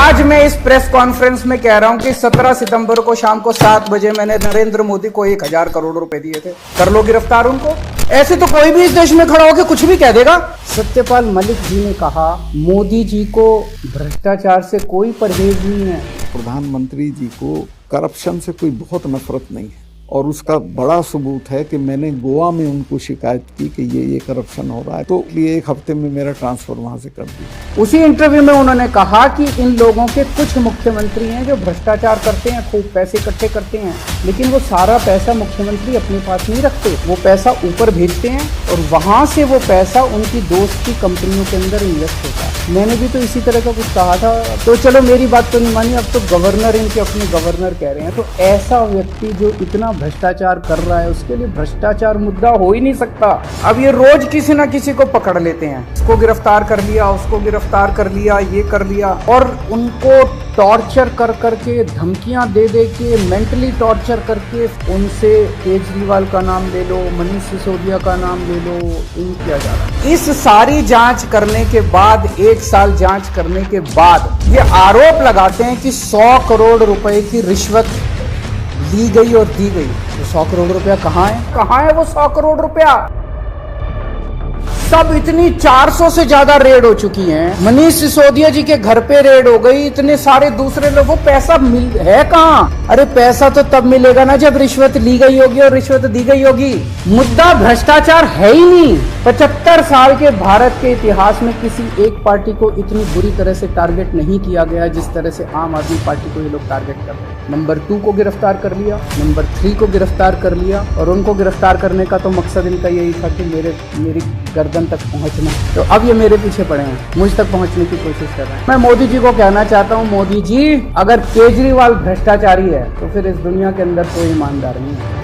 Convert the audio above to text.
आज मैं इस प्रेस कॉन्फ्रेंस में कह रहा हूं कि 17 सितंबर को शाम को 7 बजे मैंने नरेंद्र मोदी को 1000 करोड़ रुपए दिए थे। कर लो गिरफ्तार उनको। ऐसे तो कोई भी इस देश में खड़ा होकर कुछ भी कह देगा। सत्यपाल मलिक जी ने कहा मोदी जी को भ्रष्टाचार से कोई परहेज नहीं है। प्रधानमंत्री जी को करप्शन से कोई बहुत नफरत नहीं है और उसका बड़ा सबूत है कि मैंने गोवा में उनको शिकायत की कि ये करप्शन हो रहा है, तो ये 1 हफ्ते में मेरा ट्रांसफर वहां से कर दिया। उसी इंटरव्यू में उन्होंने कहा कि इन लोगों के कुछ मुख्यमंत्री हैं जो भ्रष्टाचार करते हैं, खूब पैसे इकट्ठे करते हैं, लेकिन वो सारा पैसा मुख्यमंत्री अपने पास नहीं रखते, वो पैसा ऊपर भेजते हैं और वहां से वो पैसा उनकी दोस्त की कंपनियों के अंदर इन्वेस्ट होता है। मैंने भी तो इसी तरह का कुछ कहा था, तो चलो मेरी बात तो नहीं मानी, अब तो गवर्नर इनके अपने गवर्नर कह रहे हैं। तो ऐसा व्यक्ति जो इतना भ्रष्टाचार कर रहा है उसके लिए भ्रष्टाचार मुद्दा हो ही नहीं सकता। अब ये रोज किसी ना किसी को पकड़ लेते हैं, इसको गिरफ्तार कर लिया, उसको गिरफ्तार कर लिया, ये कर लिया, और उनको टॉर्चर कर करके, धमकियां दे दे के, मेंटली टॉर्चर करके उनसे केजरीवाल का नाम ले लो, मनीष सिसोदिया का नाम ले लो, इन किया जा रहा है। इस सारी जांच करने के बाद, 1 साल जांच करने के बाद ये आरोप लगाते हैं कि 100 करोड़ रुपए की रिश्वत ली गई और दी गई। तो 100 करोड़ रुपया कहाँ है? कहाँ है वो 100 करोड़ रुपया? सब इतनी 400 से ज्यादा रेड हो चुकी हैं। मनीष सिसोदिया जी के घर पे रेड हो गई, इतने सारे दूसरे लोगों को पैसा मिल है कहाँ? अरे पैसा तो तब मिलेगा ना जब रिश्वत ली गई होगी और रिश्वत दी गई होगी। मुद्दा भ्रष्टाचार है ही नहीं। 75 साल के भारत के इतिहास में किसी एक पार्टी को इतनी बुरी तरह से टारगेट नहीं किया गया जिस तरह से आम आदमी पार्टी को ये लोग टारगेट कर रहे हैं। नंबर 2 को गिरफ्तार कर लिया, नंबर 3 को गिरफ्तार कर लिया, और उनको गिरफ्तार करने का तो मकसद इनका यही था कि मेरी गर्दन तक पहुंचना। तो अब ये मेरे पीछे पड़े हैं, मुझ तक पहुंचने की कोशिश कर रहे हैं। मैं मोदी जी को कहना चाहता हूं, मोदी जी अगर केजरीवाल भ्रष्टाचारी है तो फिर इस दुनिया के अंदर कोई ईमानदार नहीं है।